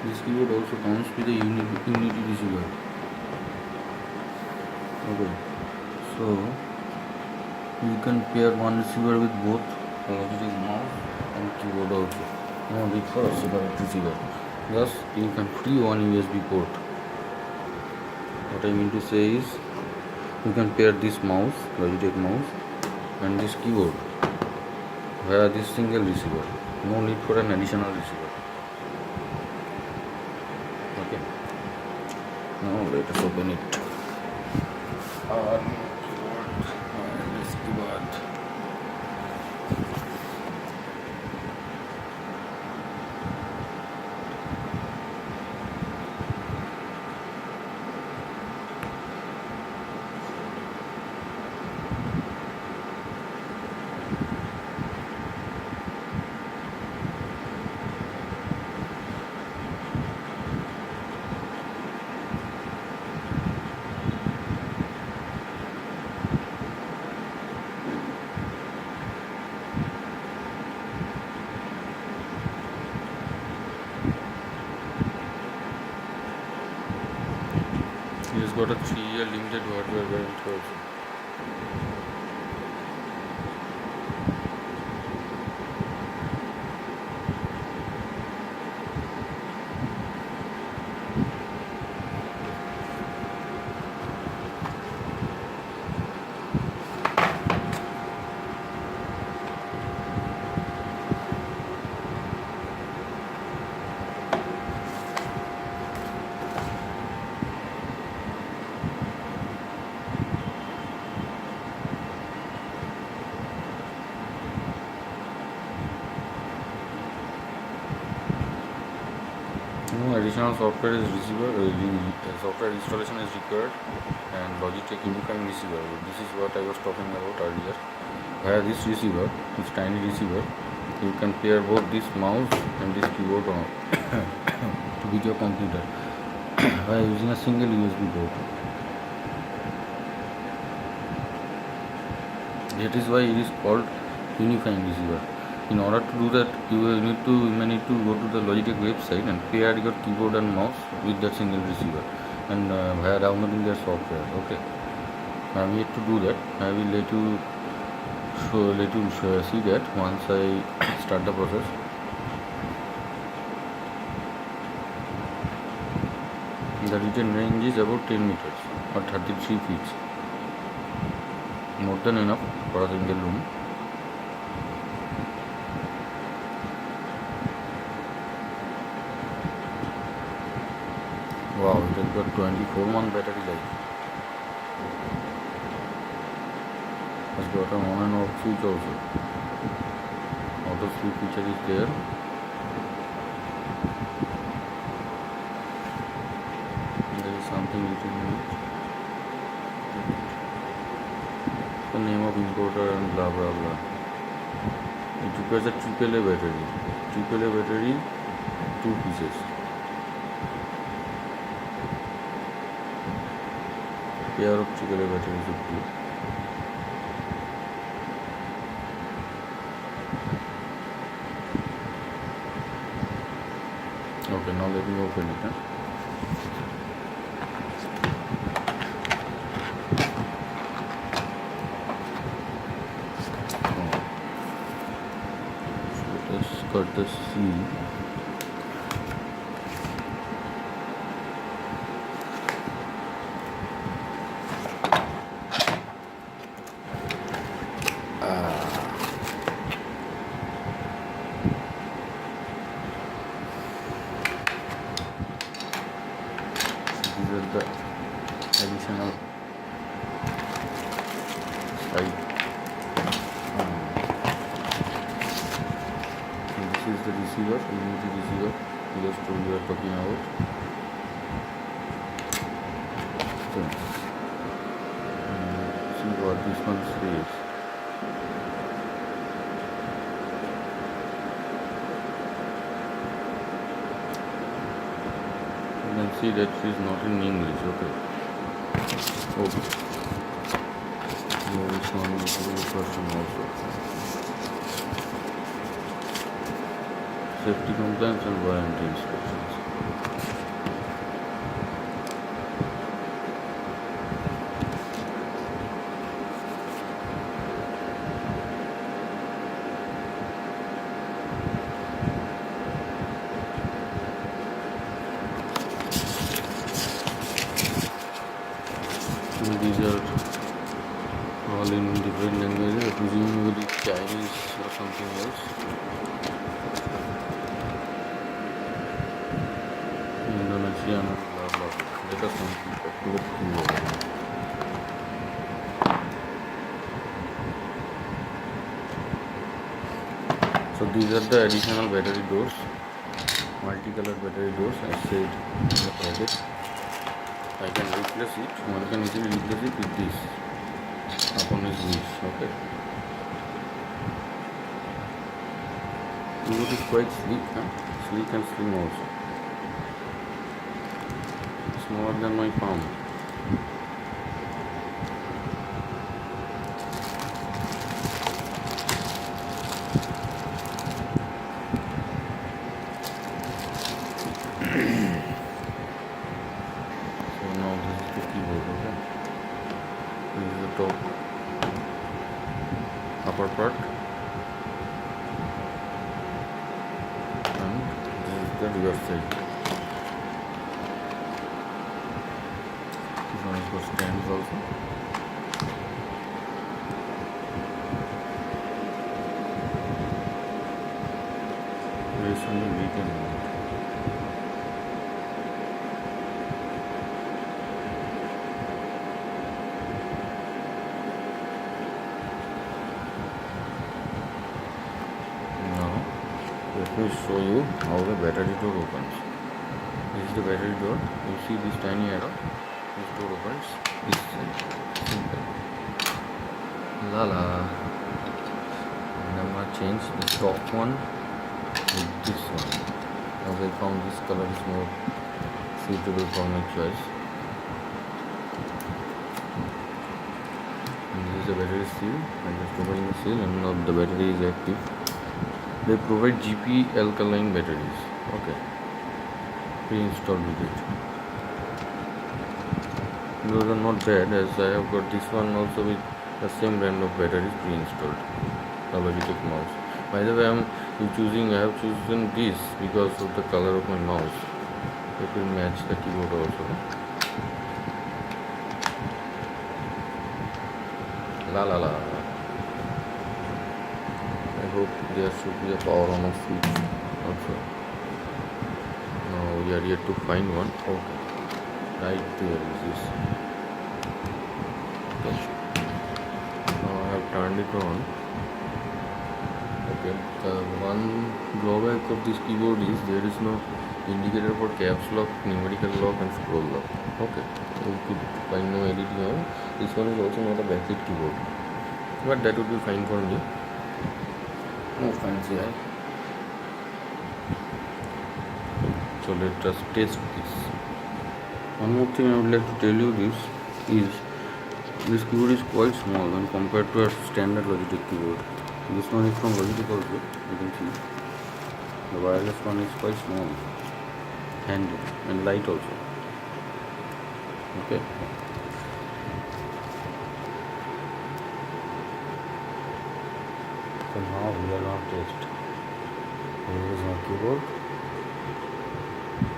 This keyboard also comes with a unity receiver. Okay, so you can pair one receiver with both Logitech mouse and keyboard also. No need for a separate receiver. Thus, you can free one USB port. What I mean to say is, you can pair this mouse, Logitech mouse, and this keyboard via this single receiver. No need for an additional receiver. Okay. Now let us open it. He's got a 3-year limited hardware warranty also. No additional software software installation is required, and Logitech unifying receiver. This is what I was talking about earlier. Via this receiver, this tiny receiver, you can pair both this mouse and this keyboard to video computer by using a single USB port. That is why it is called unifying receiver. In order to do that, you may need to go to the Logitech website and pair your keyboard and mouse with that single receiver, and via downloading their software. Okay, I am yet to do that. I will let you see that once I start the process. The written range is about 10 meters or 33 feet. More than enough for a single room. Wow, it has got 24-month battery life. It has got an on and off switch also. Auto sleep feature is there. There is something written in it. The name of importer and blah blah blah. It requires a AAA battery. AAA battery, 2 pieces. Pair of AAA batteries would be. Okay, now let me open it. So let's cut the seal. These are the additional side. This is the receiver, unity receiver. Just we are talking about. So, see what this one says. You can see that it is not in English. Okay. There is one version also. Safety compliance and warranty instructions. these are all in different languages, presumably Chinese or something else. Indonesian and blah blah. Let us calculate keyboard. So these are the additional battery doors, multicolored battery doors. I said in the project. I can replace it. One can easily replace it with this upon his wish. Okay. Keyboard is quite sleek, sleek and slim also. Smaller than my palm. So now this is the keyboard, okay? This is the top upper part and this is the rear side. This one is for stands also. There is only weekend. Let me show you how the battery door opens. This is the battery door. You see this tiny arrow. This door opens. This side. Simple. La la. And I'm gonna change the top one with this one. As I found this color is more suitable for my choice. And this is the battery seal. I'm just opening the seal and now the battery is active. They provide GP alkaline batteries. Okay. Pre-installed with it. Those are not bad, as I have got this one also with the same brand of batteries pre-installed. The Logitech mouse. By the way, I have chosen this because of the color of my mouse. It will match the keyboard also. La la la. I hope there should be a power on off switch also. Now we are yet to find one. Okay, right there is this. Okay. Now I have turned it on. Okay, the one drawback of this keyboard is there is no indicator for caps lock, numerical lock and scroll lock. Okay, you could find no LED on. This one is also not a backlit keyboard, but that would be fine for me. No fancy, right? So let us test this. One more thing I would like to tell you is this keyboard is quite small when compared to a standard Logitech keyboard. This one is from Logitech also, you can see. The wireless one is quite small, handy and light also. Okay. So now we are going to test. Here is my keyboard.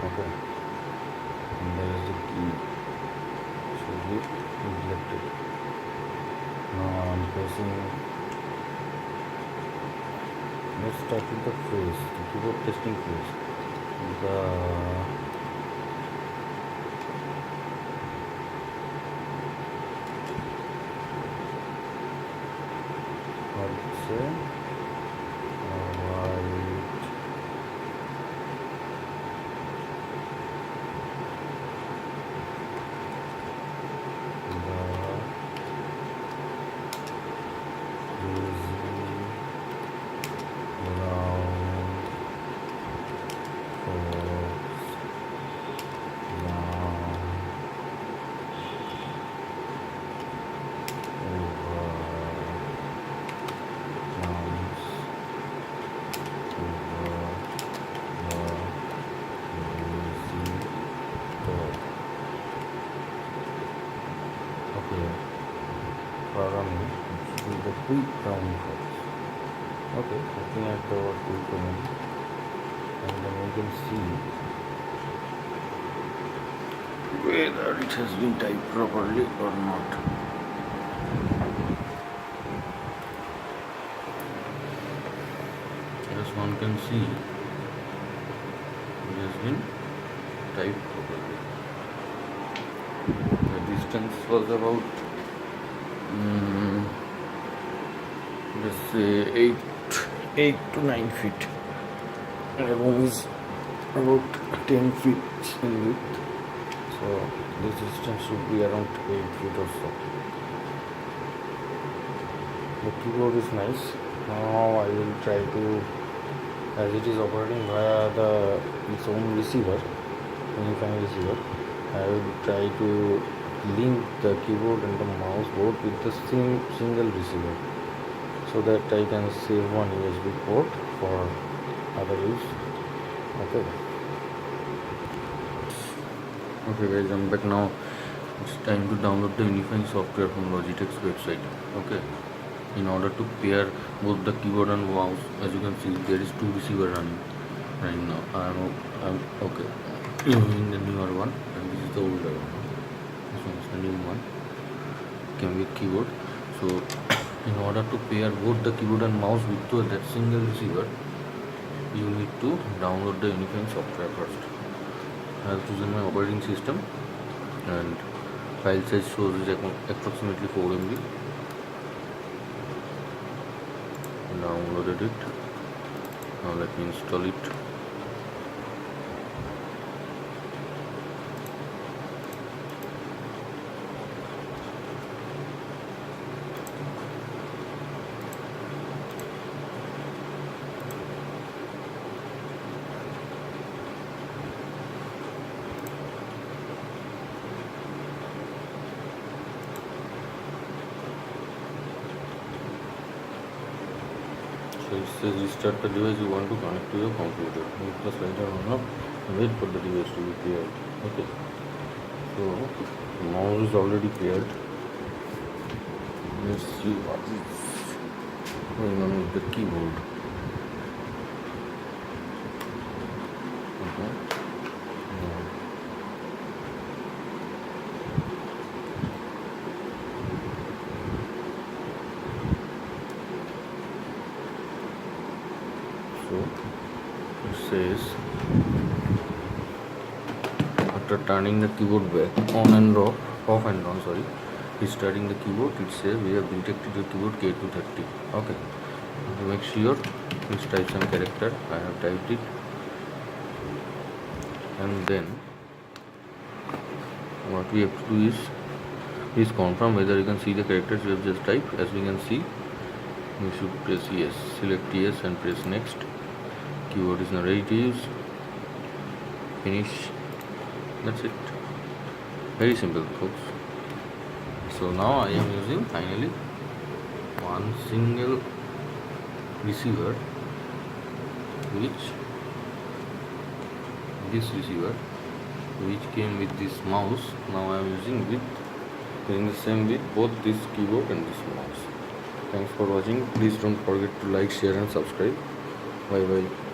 Okay. And there is the key. So we selected. Now I'm pressing. Let's start with the phrase, the keyboard testing phrase. Programming with the quick round first. Okay, looking at the quick round, and then you can see whether it has been typed properly or not. As one can see, it has been typed properly. The distance was about let's say 8 to 9 feet. The room is about 10 feet in width, so this distance should be around 8 feet or so. The keyboard is nice. Now I will try to, as it is operating via its own receiver, unifying receiver, I will try to link the keyboard and the mouse both with the same single receiver, so that I can save one USB port for other use. Okay guys, I'm back now. It's time to download the unifying software from Logitech's website. Okay, in order to pair both the keyboard and mouse, as you can see, there is two receiver running right now. I'm okay using the newer one, and this is the older one. This one is the new one, came with keyboard. So in order to pair both the keyboard and mouse with that single receiver, you need to download the unifying software first. I have chosen my operating system, and file size shows is approximately 4 MB. Downloaded it. Now let me install it. So it says restart the device you want to connect to your computer. Move the slider on up and wait for the device to be paired. Okay. So the mouse is already paired. Let's see what is going on with the keyboard. Okay. So it says after turning the keyboard back off and on, restarting the keyboard, it says we have detected your keyboard K230. Okay, to make sure, please type some character. I have typed it, and then what we have to do is please confirm whether you can see the characters you have just typed. As we can see, you should press yes, select yes and press next. Keyboard is now ready to use. Finish. That's it. Very simple, folks. So now I am using finally one single receiver, which came with this mouse. Now I am doing the same with both this keyboard and this mouse. Thanks for watching. Please don't forget to like, share and subscribe. Bye bye.